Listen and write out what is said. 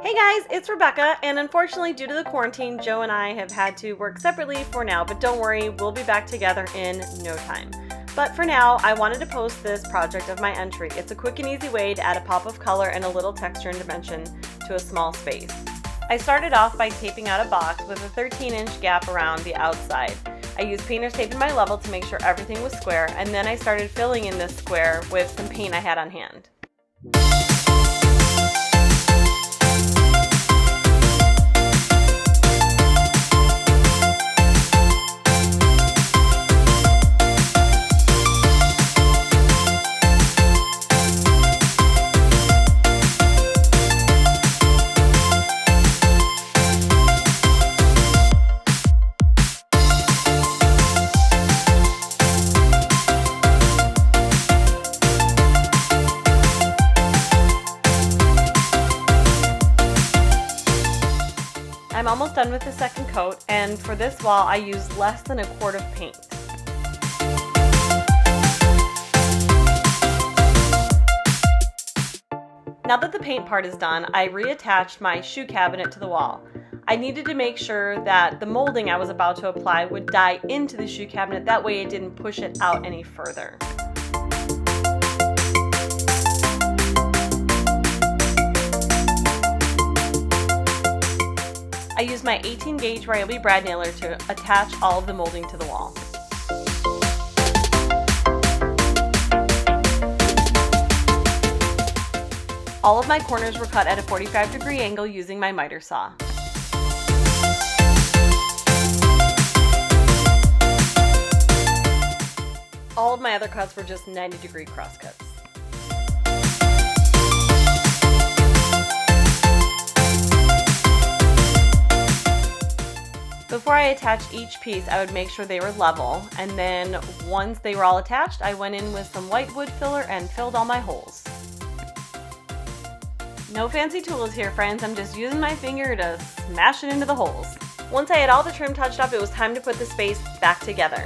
Hey guys, it's Rebecca, and unfortunately due to the quarantine, Joe and I have had to work separately for now, but don't worry, we'll be back together in no time. But for now, I wanted to post this project of my entry. It's a quick and easy way to add a pop of color and a little texture and dimension to a small space. I started off by taping out a box with a 13-inch gap around the outside. I used painter's tape in my level to make sure everything was square, and then I started filling in this square with some paint I had on hand. I'm almost done with the second coat, and for this wall I used less than a quart of paint. Now that the paint part is done, I reattached my shoe cabinet to the wall. I needed to make sure that the molding I was about to apply would die into the shoe cabinet, that way it didn't push it out any further. I used my 18 gauge Ryobi brad nailer to attach all of the molding to the wall. All of my corners were cut at a 45-degree angle using my miter saw. All of my other cuts were just 90-degree cross cuts. Before I attached each piece, I would make sure they were level, and then once they were all attached, I went in with some white wood filler and filled all my holes. No fancy tools here, friends, I'm just using my finger to smash it into the holes. Once I had all the trim touched up, it was time to put the space back together.